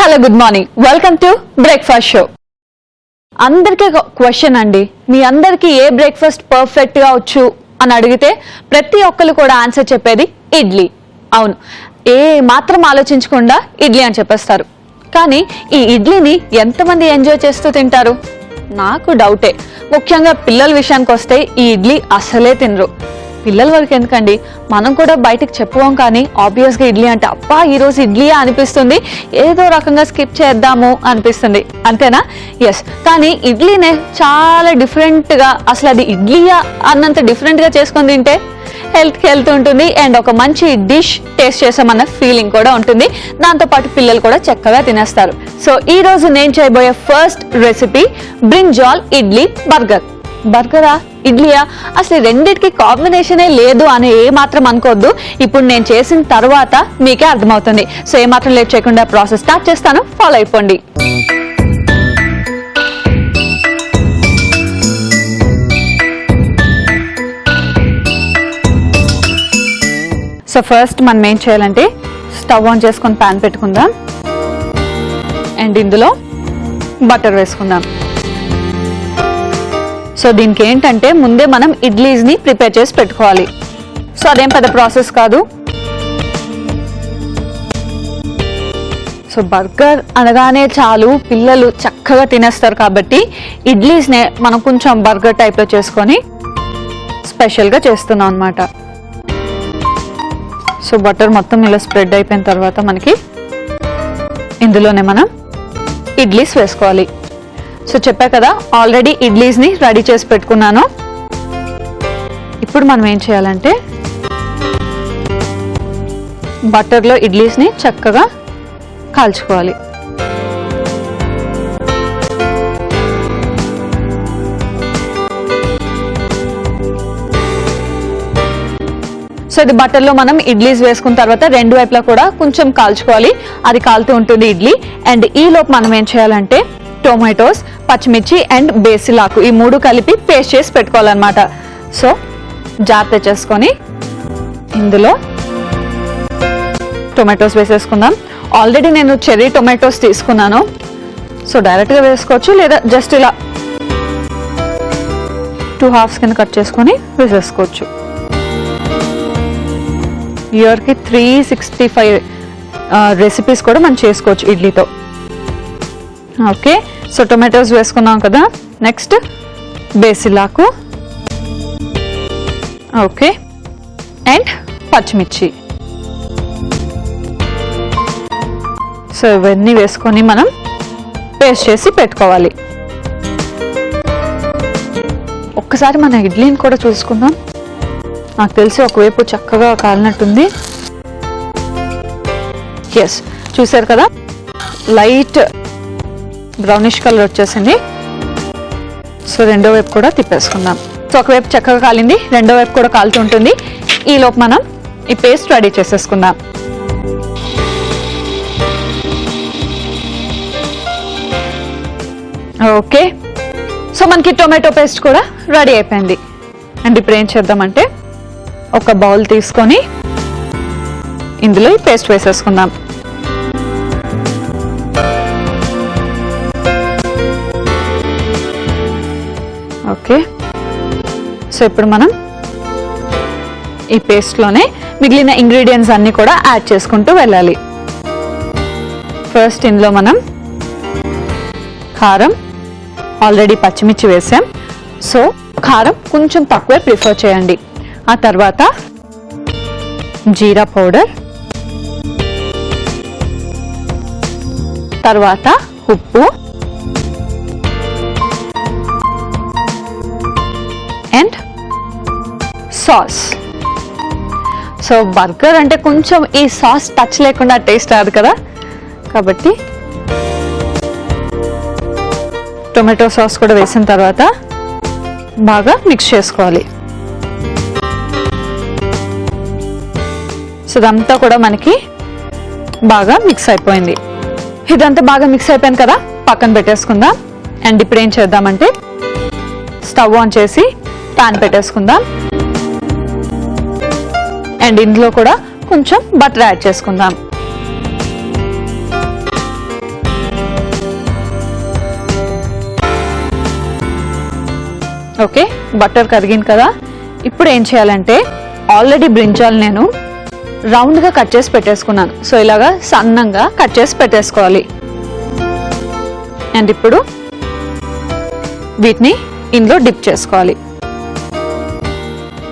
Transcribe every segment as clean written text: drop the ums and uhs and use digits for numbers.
Hello good morning, welcome to breakfast show. అందరికీ question అండి, మీ అందరికీ ఏ బ్రేక్ఫాస్ట్ పర్ఫెక్ట్ గా వచ్చు అని అడిగితే ప్రతి ఒక్కరు కూడా ఆన్సర్ చెప్పేది ఇడ్లీ. అవును, ఏ మాత్రం ఆలోచించకుండా ఇడ్లీ అని చెప్పేస్తారు. కానీ ఈ ఇడ్లీని ఎంతమంది ఎంజాయ్ చేస్తూ తింటారు? నాకు డౌటే. ముఖ్యంగా పిల్లల విషయానికి వస్తే ఈ ఇడ్లీ అసలే తినరు. పిల్లల వరకు ఎందుకండి, మనం కూడా బయటకు చెప్పుకోం, కానీ ఆబ్వియస్ గా ఇడ్లీ అంటే అబ్బా ఈ రోజు ఇడ్లీయా అనిపిస్తుంది, ఏదో రకంగా స్కిప్ చేద్దాము అనిపిస్తుంది, అంతేనా? ఎస్. కానీ ఇడ్లీనే చాలా డిఫరెంట్ గా, అసలు అది ఇడ్లీయా అన్నంత డిఫరెంట్ గా చేసుకొని తింటే హెల్త్ ఉంటుంది, అండ్ ఒక మంచి డిష్ టేస్ట్ చేసామన్న ఫీలింగ్ కూడా ఉంటుంది. దాంతో పాటు పిల్లలు కూడా చక్కగా తినేస్తారు. సో ఈ రోజు నేను చేయబోయే first recipe brinjal idli burger. బర్గరా, ఇడ్లీయా, అసలు రెండింటికి కాంబినేషనే లేదు అని ఏ మాత్రం అనుకోవద్దు. ఇప్పుడు నేను చేసిన తర్వాత మీకే అర్థమవుతుంది. సో ఏ మాత్రం లేట్ చేయకుండా ప్రాసెస్ స్టార్ట్ చేస్తాను, ఫాలో అయిపోండి. సో ఫస్ట్ మనం ఏం చేయాలంటే స్టవ్ ఆన్ చేసుకొని ప్యాన్ పెట్టుకుందాం, అండ్ ఇందులో బటర్ వేసుకుందాం. సో దీనికి ఏంటంటే ముందే మనం ఇడ్లీస్ని ప్రిపేర్ చేసి పెట్టుకోవాలి. సో అదేం పెద్ద ప్రాసెస్ కాదు. సో బర్గర్ అనగానే చాలు, పిల్లలు చక్కగా తినేస్తారు. కాబట్టి ఇడ్లీస్నే మనం కొంచెం బర్గర్ టైప్లో చేసుకొని స్పెషల్గా చేస్తున్నాం అన్నమాట. సో బటర్ మొత్తం ఇలా స్ప్రెడ్ అయిపోయిన తర్వాత మనకి ఇందులోనే మనం ఇడ్లీస్ వేసుకోవాలి. సో చెప్పా కదా, ఆల్రెడీ ఇడ్లీస్ని రెడీ చేసి పెట్టుకున్నాను. ఇప్పుడు మనం ఏం చేయాలంటే బటర్లో ఇడ్లీస్ని చక్కగా కాల్చుకోవాలి. సో ఇది బటర్లో మనం ఇడ్లీస్ వేసుకున్న తర్వాత రెండు వైపులా కూడా కొంచెం కాల్చుకోవాలి. అది కాలుతూ ఉంటుంది ఇడ్లీ. అండ్ ఈ లోపు మనం ఏం చేయాలంటే టొమాటోస్, పచ్చిమిర్చి అండ్ బేసిల్ ఆకు, ఈ మూడు కలిపి పేస్ట్ చేసి పెట్టుకోవాలన్నమాట. సో జార్ తెచ్చేసుకొని ఇందులో టొమాటోస్ వేసేసుకుందాం. ఆల్రెడీ నేను చెర్రీ టొమాటోస్ తీసుకున్నాను. సో డైరెక్ట్గా వేసుకోవచ్చు, లేదా జస్ట్ ఇలా 2 halves కింద కట్ చేసుకొని వేసేసుకోవచ్చు. ఇయర్కి 365 రెసిపీస్ కూడా మనం చేసుకోవచ్చు ఇడ్లీతో. ఓకే, సో టొమాటోస్ వేసుకున్నాం కదా. నెక్స్ట్ బేసిల్ ఆకు, ఓకే, అండ్ పచ్చిమిర్చి. సో ఇవన్నీ వేసుకొని మనం పేస్ట్ చేసి పెట్టుకోవాలి. ఒక్కసారి మన ఇడ్లీని కూడా చూసుకుందాం. నాకు తెలిసి ఒకవైపు చక్కగా కాలినట్టుంది. ఎస్, చూసారు కదా, లైట్ బ్రౌనిష్ కలర్ వచ్చేసింది. సో రెండో వైపు కూడా తిప్పేసుకుందాం. సో ఒకవైపు చక్కగా కాలింది, రెండో వైపు కూడా కాలుతుంటుంది. ఈ లోపు మనం ఈ పేస్ట్ రెడీ చేసేసుకుందాం. ఓకే, సో మనకి టొమాటో పేస్ట్ కూడా రెడీ అయిపోయింది. అండ్ ఇప్పుడు ఏం చేద్దామంటే ఒక బౌల్ తీసుకొని ఇందులో ఈ పేస్ట్ వేసేసుకుందాం. ఓకే, సో ఇప్పుడు మనం ఈ పేస్ట్లోనే మిగిలిన ఇంగ్రీడియంట్స్ అన్నీ కూడా యాడ్ చేసుకుంటూ వెళ్ళాలి. ఫస్ట్ ఇందులో మనం కారం, ఆల్రెడీ పచ్చిమిర్చి వేసాం, సో కారం కొంచెం తక్కువే ప్రిఫర్ చేయండి. ఆ తర్వాత జీరా పౌడర్, తర్వాత ఉప్పు అండ్ సాస్. సో బర్గర్ అంటే కొంచెం ఈ సాస్ టచ్ లేకుండా టేస్ట్ రాదు కదా, కాబట్టి టొమాటో సాస్ కూడా వేసిన తర్వాత బాగా మిక్స్ చేసుకోవాలి. సో ఇదంతా కూడా మనకి బాగా మిక్స్ అయిపోయింది. ఇదంతా బాగా మిక్స్ అయిపోయింది కదా, పక్కన పెట్టేసుకుందాం. అండ్ ఇప్పుడు ఏం చేద్దామంటే స్టవ్ ఆన్ చేసి ప్యాన్ పెట్టేసుకుందాం. అండ్ ఇందులో కూడా కొంచెం బటర్ యాడ్ చేసుకుందాం. ఓకే, బటర్ కరిగింది కదా. ఇప్పుడు ఏం చేయాలంటే ఆల్రెడీ బ్రింజాల్ నేను రౌండ్గా కట్ చేసి పెట్టేసుకున్నాను. సో ఇలాగా సన్నంగా కట్ చేసి పెట్టేసుకోవాలి. అండ్ ఇప్పుడు వీటిని ఇందులో డిప్ చేసుకోవాలి.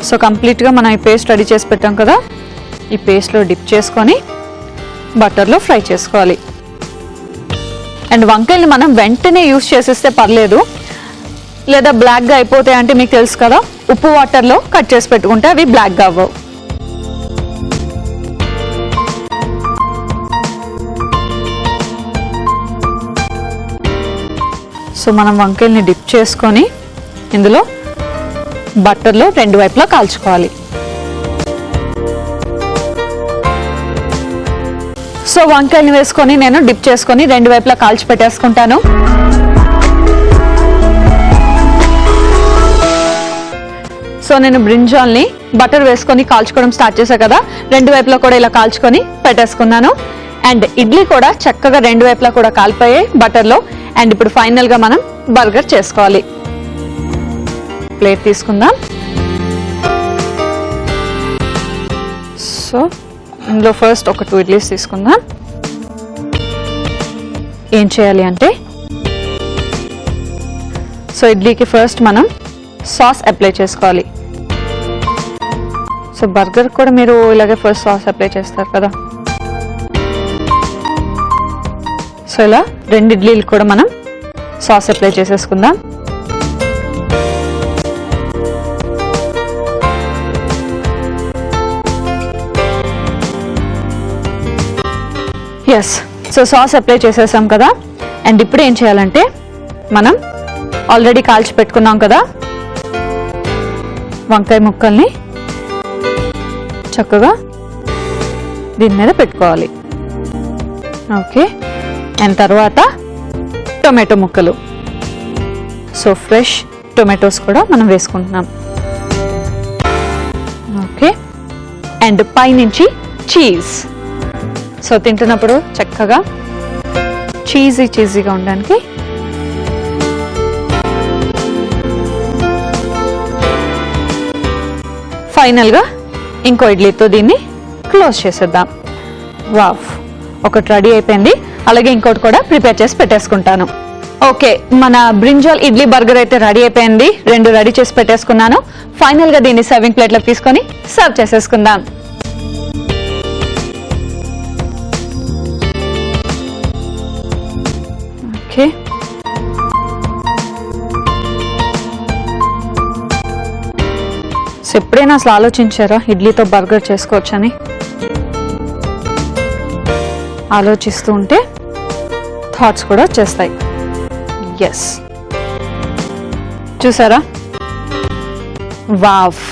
సో కంప్లీట్గా మనం ఈ పేస్ట్ రెడీ చేసి పెట్టాం కదా, ఈ పేస్ట్లో డిప్ చేసుకొని బటర్లో ఫ్రై చేసుకోవాలి. అండ్ వంకాయలు మనం వెంటనే యూస్ చేసేస్తే పర్లేదు, లేదా బ్లాక్గా అయిపోతాయి అంటే మీకు తెలుసు కదా, ఉప్పు వాటర్లో కట్ చేసి పెట్టుకుంటే అవి బ్లాక్గా అవ్వవు. సో మనం వంకాయల్ని డిప్ చేసుకొని ఇందులో బటర్లో రెండు వైపులా కాల్చుకోవాలి. సో వంకాయల్ని వేసుకొని నేను డిప్ చేసుకొని రెండు వైపులా కాల్చి పెట్టేసుకుంటాను. సో నేను బ్రింజాల్ని బటర్ వేసుకొని కాల్చుకోవడం స్టార్ట్ చేశా కదా, రెండు వైపులా కూడా ఇలా కాల్చుకొని పెట్టేసుకున్నాను. అండ్ ఇడ్లీ కూడా చక్కగా రెండు వైపులా కూడా కాలిపోయాయి బటర్లో. అండ్ ఇప్పుడు ఫైనల్గా మనం బర్గర్ చేసుకోవాలి. ప్లేట్ తీసుకుందాం. సో ఇందులో ఫస్ట్ ఒక 2 ఇడ్లీస్ తీసుకుందాం. ఏం చేయాలి అంటే, సో ఇడ్లీకి ఫస్ట్ మనం సాస్ అప్లై చేసుకోవాలి. సో బర్గర్ కూడా మీరు ఇలాగే ఫస్ట్ సాస్ అప్లై చేస్తారు కదా. సో ఇలా రెండు ఇడ్లీలు కూడా మనం సాస్ అప్లై చేసేసుకుందాం. ఎస్, సో సాస్ అప్లై చేసేసాం కదా. అండ్ ఇప్పుడు ఏం చేయాలంటే, మనం ఆల్రెడీ కాల్చి పెట్టుకున్నాం కదా వంకాయ ముక్కల్ని చక్కగా దీని మీద పెట్టుకోవాలి. ఓకే, అండ్ తర్వాత టొమాటో ముక్కలు. సో ఫ్రెష్ టొమాటోస్ కూడా మనం వేసుకుంటున్నాం. ఓకే, అండ్ పైనుంచి సో తింటున్నప్పుడు చక్కగా చీజీగా ఉండడానికి ఫైనల్గా ఇంకో ఇడ్లీతో దీన్ని క్లోజ్ చేసేద్దాం. వావ్, ఒకటి రెడీ అయిపోయింది. అలాగే ఇంకోటి కూడా ప్రిపేర్ చేసి పెట్టేసుకుంటాను. ఓకే, మన బ్రింజాల్ ఇడ్లీ బర్గర్ అయితే రెడీ అయిపోయింది. రెండు రెడీ చేసి పెట్టేసుకున్నాను. ఫైనల్గా దీన్ని సర్వింగ్ ప్లేట్లోకి తీసుకొని సర్వ్ చేసేసుకుందాం. ఓకే, సో ఎప్పుడైనా అసలు ఆలోచించారా ఇడ్లీతో బర్గర్ చేసుకోవచ్చని? ఆలోచిస్తూ ఉంటే థాట్స్ కూడా వచ్చేస్తాయి. ఎస్, చూసారా? Wow,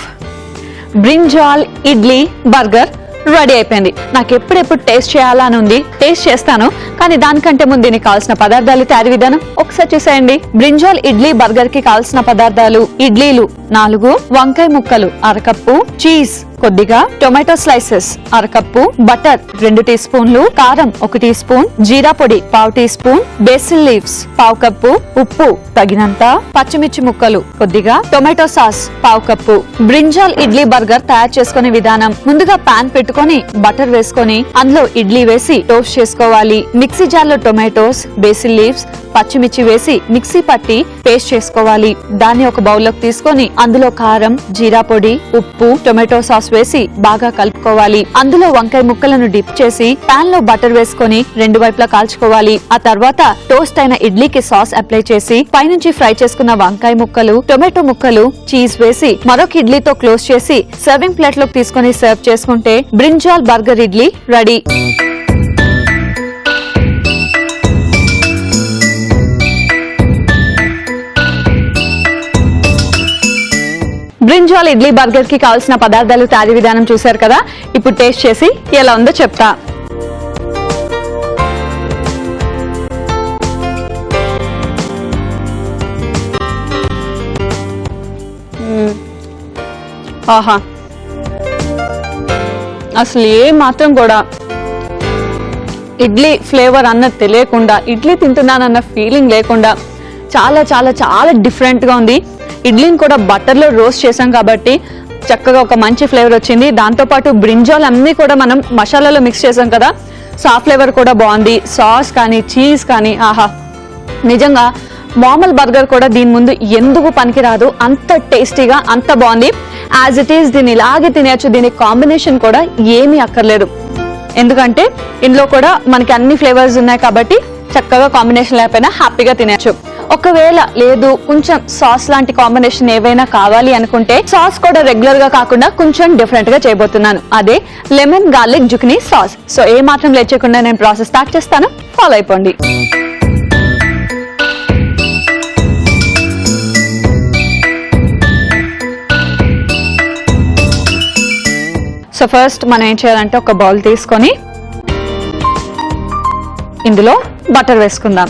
brinjal idli burger ready అయిపోయింది. నాకు ఎప్పుడెప్పుడు టేస్ట్ చేయాలని ఉంది. టేస్ట్ చేస్తాను, కానీ దానికంటే ముందు దీనికి కావాల్సిన పదార్థాలు, తయారీ విధానం ఒకసారి చూసేయండి. బ్రింజాల్ ఇడ్లీ బర్గర్ కి కావాల్సిన పదార్థాలు: ఇడ్లీలు 4, వంకాయ ముక్కలు 1/2 కప్పు, చీజ్ కొద్దిగా, టొమాటో స్లైసెస్ 1/2 కప్పు, బటర్ 2 టీ స్పూన్లు, కారం 1 టీ స్పూన్, జీరా పొడి 1/2 టీ స్పూన్, బేసిల్ లీవ్స్ 1/2 కప్పు, ఉప్పు తగినంత, పచ్చిమిర్చి ముక్కలు కొద్దిగా, టొమాటో సాస్ 1/2 కప్పు. బ్రింజాల్ ఇడ్లీ బర్గర్ తయారు చేసుకునే విధానం: ముందుగా పాన్ పెట్టుకొని బటర్ వేసుకొని అందులో ఇడ్లీ వేసి టోస్ట్ చేసుకోవాలి. మిక్సీ జార్లో టొమాటోస్, బేసిల్ లీవ్స్, పచ్చిమిర్చి వేసి మిక్సీ పట్టి పేస్ట్ చేసుకోవాలి. దాన్ని ఒక బౌల్లోకి తీసుకొని అందులో కారం, జీరా పొడి, ఉప్పు, టొమాటో సాస్ వేసి బాగా కలుపుకోవాలి. అందులో వంకాయ ముక్కలను డిప్ చేసి పాన్ లో బటర్ వేసుకొని రెండు వైపులా కాల్చుకోవాలి. ఆ తర్వాత టోస్ట్ అయిన ఇడ్లీకి సాస్ అప్లై చేసి పైనుంచి ఫ్రై చేసుకున్న వంకాయ ముక్కలు, టొమాటో ముక్కలు, చీజ్ వేసి మరొక ఇడ్లీతో క్లోజ్ చేసి సర్వింగ్ ప్లేట్ లోకి తీసుకొని సర్వ్ చేసుకుంటే brinjal burger idli ready. Brinjal idli burger కి కావాల్సిన పదార్థాలు, తయారీ విధానం చూశారు కదా. ఇప్పుడు టేస్ట్ చేసి ఎలా ఉందో చెప్తా. ఆహా, అసలు ఏ మాత్రం కూడా ఇడ్లీ ఫ్లేవర్ అన్నది తెలియకుండా, ఇడ్లీ తింటున్నానన్న ఫీలింగ్ లేకుండా చాలా చాలా చాలా డిఫరెంట్గా ఉంది. ఇడ్లీని కూడా బటర్లో రోస్ట్ చేసాం కాబట్టి చక్కగా ఒక మంచి ఫ్లేవర్ వచ్చింది. దాంతోపాటు బ్రింజాల్ అన్నీ కూడా మనం మసాలాలో మిక్స్ చేసాం కదా, సో ఆ ఫ్లేవర్ కూడా బాగుంది. సాస్ కానీ చీజ్ కానీ ఆహా, నిజంగా మామూలు బర్గర్ కూడా దీని ముందు ఎందుకు పనికిరాదు, అంత టేస్టీగా అంత బాగుంది. యాజ్ ఇట్ ఈస్ దీన్ని ఇలాగే తినేయచ్చు, దీని కాంబినేషన్ కూడా ఏమీ అక్కర్లేదు. ఎందుకంటే ఇందులో కూడా మనకి అన్ని ఫ్లేవర్స్ ఉన్నాయి కాబట్టి చక్కగా కాంబినేషన్ లేకపోయినా హ్యాపీగా తినేయచ్చు. ఒకవేళ లేదు కొంచెం సాస్ లాంటి కాంబినేషన్ ఏవైనా కావాలి అనుకుంటే సాస్ కూడా రెగ్యులర్ గా కాకుండా కొంచెం డిఫరెంట్ గా చేయబోతున్నాను, అదే lemon garlic zucchini sauce. So ఏ మాత్రం లేట్ చేయకుండా నేను ప్రాసెస్ స్టార్ట్ చేస్తాను, ఫాలో అయిపోండి. సో ఫస్ట్ మనం ఏం చేయాలంటే ఒక బౌల్ తీసుకొని ఇందులో బటర్ వేసుకుందాం.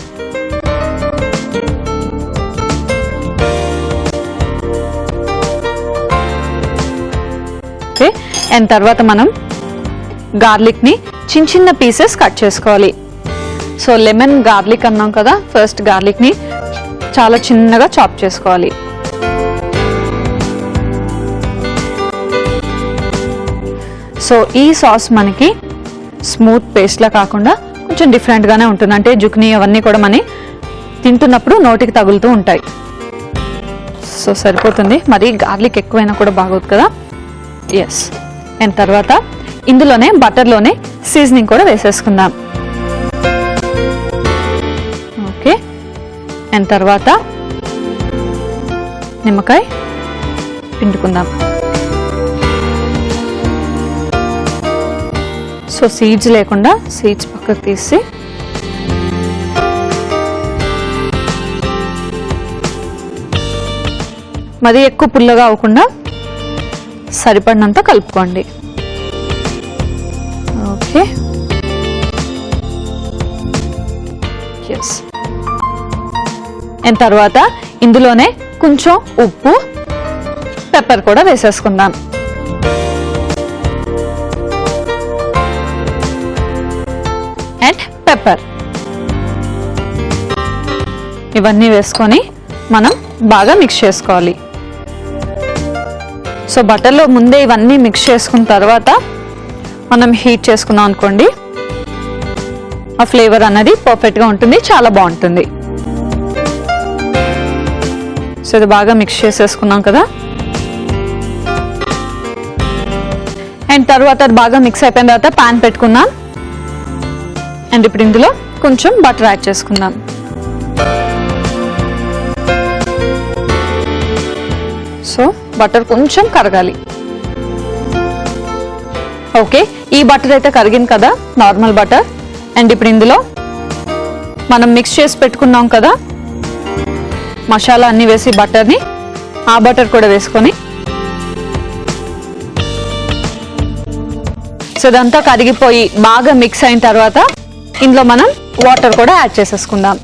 ఓకే, అండ్ తర్వాత మనం గార్లిక్ ని చిన్న చిన్న పీసెస్ కట్ చేసుకోవాలి. సో లెమన్ గార్లిక్ అన్నాం కదా, ఫస్ట్ గార్లిక్ ని చాలా చిన్నగా చాప్ చేసుకోవాలి. సో ఈ సాస్ మనకి స్మూత్ పేస్ట్లా కాకుండా కొంచెం డిఫరెంట్గానే ఉంటుంది, అంటే జుక్నీ అవన్నీ కూడా మనం తింటున్నప్పుడు నోటికి తగులుతూ ఉంటాయి. సో సరిపోతుంది, మరి గార్లిక్ ఎక్కువైనా కూడా బాగోదు కదా. ఎస్, అండ్ తర్వాత ఇందులోనే బటర్లోనే సీజనింగ్ కూడా వేసేసుకుందాం. ఓకే, అండ్ తర్వాత నిమ్మకాయ పిండుకుందాం. సో సీడ్స్ లేకుండా సీడ్స్ పక్కకు తీసి మరి ఎక్కువ పుల్లగా అవ్వకుండా సరిపడినంత కలుపుకోండి. ఓకే, ఎస్, అండ్ తర్వాత ఇందులోనే కొంచెం ఉప్పు పెప్పర్ కూడా వేసేసుకుందాం. అండ్ పెప్పర్ ఇవన్నీ వేసుకొని మనం బాగా మిక్స్ చేసుకోవాలి. సో బటర్లో ముందే ఇవన్నీ మిక్స్ చేసుకున్న తర్వాత మనం హీట్ చేసుకున్నాం అనుకోండి, ఆ ఫ్లేవర్ అన్నది పర్ఫెక్ట్గా ఉంటుంది, చాలా బాగుంటుంది. సో ఇది బాగా మిక్స్ చేసేసుకున్నాం కదా, అండ్ తర్వాత అది బాగా మిక్స్ అయిపోయిన తర్వాత పాన్ పెట్టుకున్నాం. అండ్ ఇప్పుడు ఇందులో కొంచెం బటర్ యాడ్ చేసుకుందాం. సో బటర్ కొంచెం కరగాలి. ఓకే, ఈ బటర్ అయితే కరిగింది కదా, నార్మల్ బటర్. అండ్ ఇప్పుడు ఇందులో మనం మిక్స్ చేసి పెట్టుకున్నాం కదా మసాలా అన్ని వేసి బటర్ని, ఆ బటర్ కూడా వేసుకొని సో ఇదంతా కరిగిపోయి బాగా మిక్స్ అయిన తర్వాత ఇందులో మనం వాటర్ కూడా యాడ్ చేసేసుకుందాం.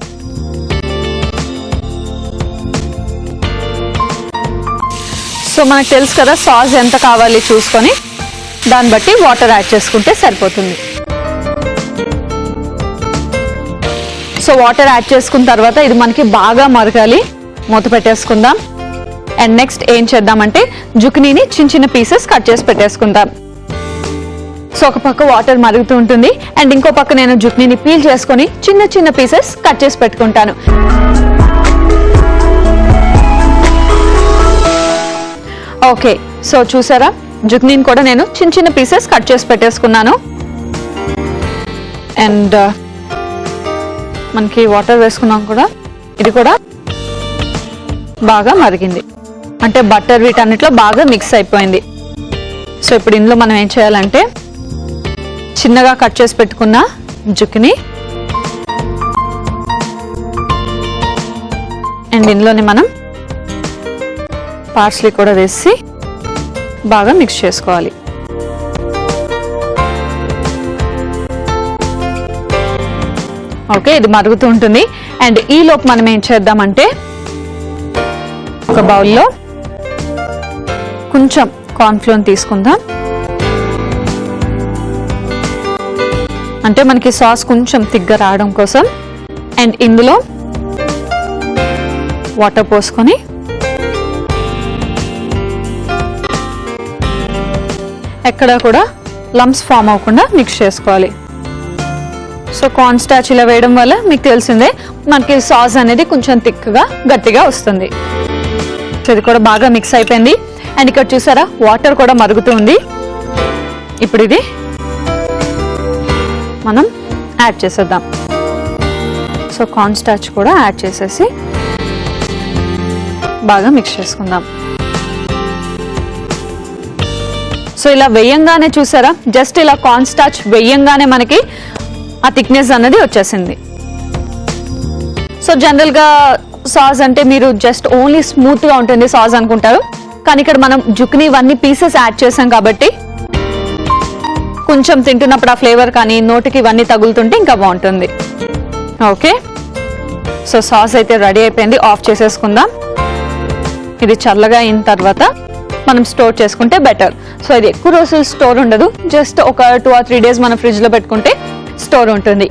సో మనకు తెలుసు కదా సాస్ ఎంత కావాలి చూసుకొని దాన్ని బట్టి వాటర్ యాడ్ చేసుకుంటే సరిపోతుంది. సో వాటర్ యాడ్ చేసుకున్న తర్వాత ఇది మనకి బాగా మరగాలి, మూత పెట్టేసుకుందాం. అండ్ నెక్స్ట్ ఏం చేద్దామంటే జుకినీని చిన్న చిన్న పీసెస్ కట్ చేసి పెట్టేసుకుందాం. సో ఒక పక్క వాటర్ మరుగుతూ ఉంటుంది అండ్ ఇంకో పక్క నేను జుకినీని పీల్ చేసుకొని చిన్న చిన్న పీసెస్ కట్ చేసి పెట్టుకుంటాను. ఓకే, సో చూసారా జుకినీని కూడా నేను చిన్న చిన్న పీసెస్ కట్ చేసి పెట్టేసుకున్నాను. అండ్ మనకి వాటర్ వేసుకున్నాం కూడా, ఇది కూడా బాగా మరిగింది, అంటే బటర్ వీటన్నిటిలో బాగా మిక్స్ అయిపోయింది. సో ఇప్పుడు ఇందులో మనం ఏం చేయాలంటే చిన్నగా కట్ చేసి పెట్టుకున్న జుకినీ అండ్ ఇందులోనే మనం పార్స్లీ కూడా వేసి బాగా మిక్స్ చేసుకోవాలి. ఓకే, ఇది మరుగుతూ ఉంటుంది. అండ్ ఈ లోపు మనం ఏం చేద్దామంటే ఒక బౌల్లో కొంచెం కార్న్ఫ్లోర్ తీసుకుందాం. అంటే మనకి సాస్ కొంచెం తిగ్గా రావడం కోసం. అండ్ ఇందులో వాటర్ పోసుకొని ఎక్కడ కూడా లంప్స్ ఫామ్ అవ్వకుండా మిక్స్ చేసుకోవాలి. సో కార్న్ స్టార్చ్ ఇలా వేయడం వల్ల మీకు తెలిసిందే మనకి సాస్ అనేది కొంచెం థిక్గా గట్టిగా వస్తుంది. సో ఇది కూడా బాగా మిక్స్ అయిపోయింది. అండ్ ఇక్కడ చూసారా వాటర్ కూడా మరుగుతుంది. ఇప్పుడు ఇది మనం యాడ్ చేసేద్దాం. సో కార్న్ స్టార్చ్ కూడా యాడ్ చేసేసి బాగా మిక్స్ చేసుకుందాం. సో ఇలా వేయంగానే చూసారా జస్ట్ ఇలా కార్న్ స్టార్చ్ వేయంగానే మనకి ఆ థిక్నెస్ అనేది వచ్చేసింది. సో జనరల్ గా సాస్ అంటే మీరు జస్ట్ ఓన్లీ స్మూత్ గా ఉంటుంది సాస్ అనుకుంటారు, కానీ ఇక్కడ మనం జుక్ని ఇవన్నీ పీసెస్ యాడ్ చేసాం కాబట్టి కొంచెం తింటున్నప్పుడు ఆ ఫ్లేవర్ కానీ నోటికి ఇవన్నీ తగులుతుంటే ఇంకా బాగుంటుంది. ఓకే, సో సాస్ అయితే రెడీ అయిపోయింది. ఆఫ్ చేసేసుకుందాం. ఇది చల్లగా అయిన తర్వాత మనం స్టోర్ చేసుకుంటే బెటర్. సో ఇది ఎక్కువ రోజులు స్టోర్ ఉండదు, జస్ట్ ఒక 2 or 3 days మనం ఫ్రిడ్జ్ లో పెట్టుకుంటే స్టోర్ ఉంటుంది.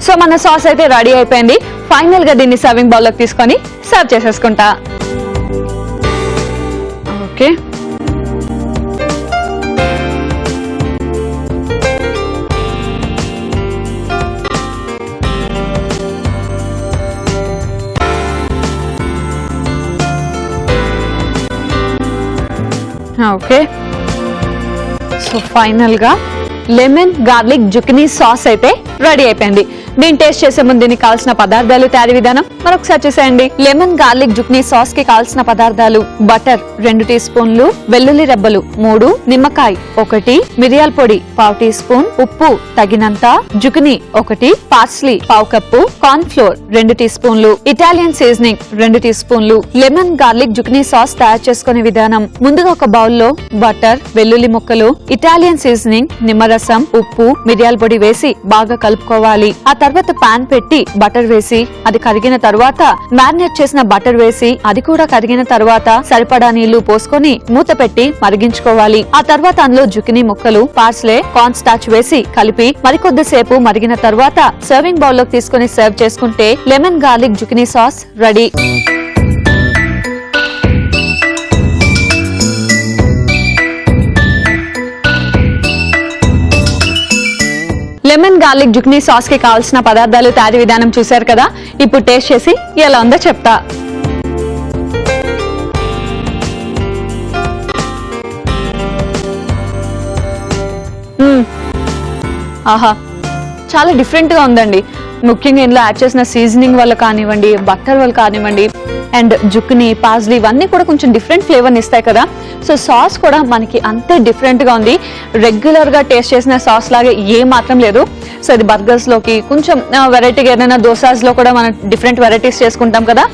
సో మన సాస్ అయితే రెడీ అయిపోయింది. ఫైనల్ గా దీన్ని సర్వింగ్ బౌల్ లోకి తీసుకొని సర్వ్ చేసేసుకుంటా. Okay, okay. సో ఫైనల్ గా లెమన్ గార్లిక్ జుకినీ సాస్ అయితే రెడీ అయిపోయింది. దీన్ని టేస్ట్ చేసే ముందు దీనికి కావాల్సిన పదార్థాలు తయారీ విధానం మరొకసారి చూసేయండి. లెమన్ గార్లిక్ జుకినీ సాస్ కి కావాల్సిన పదార్థాలు: బటర్ 2 టీ స్పూన్లు, వెల్లుల్లి రెబ్బలు 3, నిమ్మకాయ 1, మిరియాల పొడి 1/2 టీ స్పూన్, ఉప్పు తగినంత, zucchini 1, parsley 1/2 cup, corn flour 2 టీ స్పూన్లు, ఇటాలియన్ సీజనింగ్ 2 టీ స్పూన్లు. లెమన్ గార్లిక్ జుకినీ సాస్ తయారు చేసుకునే విధానం: ముందుగా ఒక బౌల్లో బటర్, వెల్లుల్లి ముక్కలు, ఇటాలియన్ సీజనింగ్, నిమ్మరసం, ఉప్పు, మిరియాల పొడి వేసి బాగా కలుపుకోవాలి. ఆ తర్వాత పాన్ పెట్టి బటర్ వేసి అది కరిగిన తర్వాత మ్యారినేట్ చేసిన బటర్ వేసి అది కూడా కరిగిన తర్వాత సరిపడా నీళ్లు పోసుకొని మూత పెట్టి మరిగించుకోవాలి. ఆ తర్వాత అందులో జుకినీ ముక్కలు, పార్స్లే, కార్న్ స్టార్చ్ వేసి కలిపి మరికొద్దిసేపు మరిగిన తర్వాత సర్వింగ్ బౌల్ లోకి తీసుకుని సర్వ్ చేసుకుంటే lemon garlic zucchini sauce ready. Lemon garlic zucchini sauce కి కావాల్సిన పదార్థాలు తయారీ విధానం చూశారు కదా. ఇప్పుడు టేస్ట్ చేసి ఎలా ఉందో చెప్తా. ఆహా, చాలా డిఫరెంట్ గా ఉందండి. ముఖ్యంగా ఇందులో యాడ్ చేసిన సీజనింగ్ వల్ల కానివ్వండి, బటర్ వల్ల కానివ్వండి, అండ్ జుకినీ, పార్స్లీ ఇవన్నీ కూడా కొంచెం డిఫరెంట్ ఫ్లేవర్ని ఇస్తాయి కదా. సో సాస్ కూడా మనకి అంతే డిఫరెంట్ గా ఉంది. రెగ్యులర్ గా టేస్ట్ చేసిన సాస్ లాగే ఏ మాత్రం లేదు. సో ఇది బర్గర్స్ లోకి కొంచెం వెరైటీగా, ఏదైనా దోసాస్ లో కూడా మనం డిఫరెంట్ వెరైటీస్ చేసుకుంటాం కదా,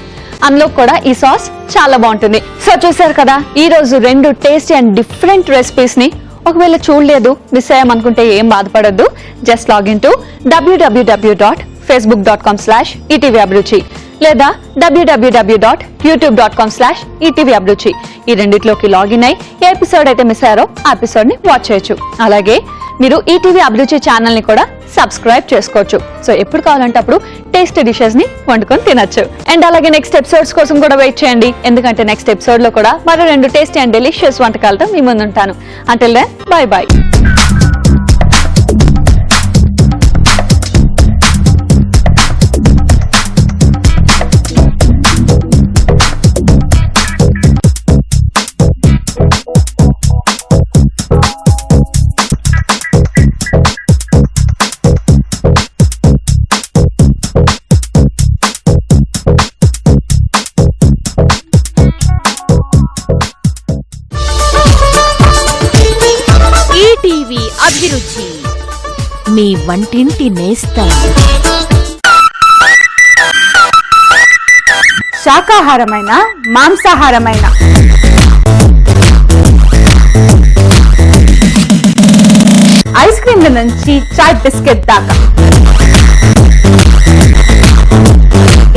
అందులో కూడా ఈ సాస్ చాలా బాగుంటుంది. సో చూసారు కదా ఈ రోజు 2 టేస్టీ అండ్ డిఫరెంట్ రెసిపీస్ ని. ఒకవేళ చూడలేదు, మిస్ అయ్యామనుకుంటే ఏం బాధపడద్దు. జస్ట్ లాగిన్ టు www.facebook.com/etvabruchi లేదా www.youtube.com/etvabruchi ఈ రెండిట్లోకి లాగిన్ అయ్యి ఏ ఎపిసోడ్ అయితే మిస్ అయ్యారో ఆ ఎపిసోడ్ ని వాచ్ చేయొచ్చు. అలాగే మీరు ఈటీవీ అభిరుచి ఛానల్ ని కూడా సబ్స్క్రైబ్ చేసుకోవచ్చు. సో ఎప్పుడు కావాలంటే అప్పుడు టేస్టీ డిషెస్ ని వండుకొని తినొచ్చు. అండ్ అలాగే నెక్స్ట్ ఎపిసోడ్స్ కోసం కూడా వెయిట్ చేయండి, ఎందుకంటే నెక్స్ట్ ఎపిసోడ్ లో కూడా మరో 2 టేస్టీ అండ్ డెలిషియస్ వంటకాలతో మీ ముందు ఉంటాను. Until then bye bye. అభిరుచి మీ వంటింటి నేస్తం. శాకాహారమైన, మాంసాహారమైన, ఐస్ క్రీమ్ల నుంచి చాయ్ బిస్కెట్ దాకా,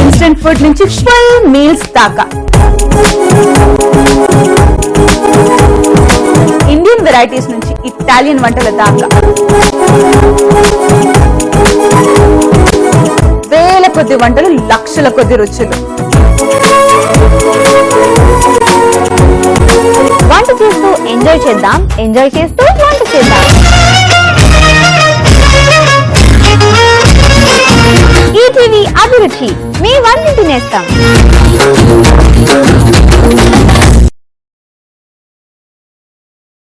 ఇన్స్టెంట్ ఫుడ్ నుంచి ఫుల్ మీల్స్ దాకా, ఇండియన్ వెరైటీస్ నుంచి ఇటాలియన్ వంటల దాకా వేల కొద్ది వంటలు, లక్షల కొద్ది రుచులు. వంట చేస్తూ ఎంజాయ్ చేద్దాం, ఎంజాయ్ చేస్తూ వంట చేద్దాం. ఈటీవీ అభిరుచి, మీ వంటింటి నేస్తం.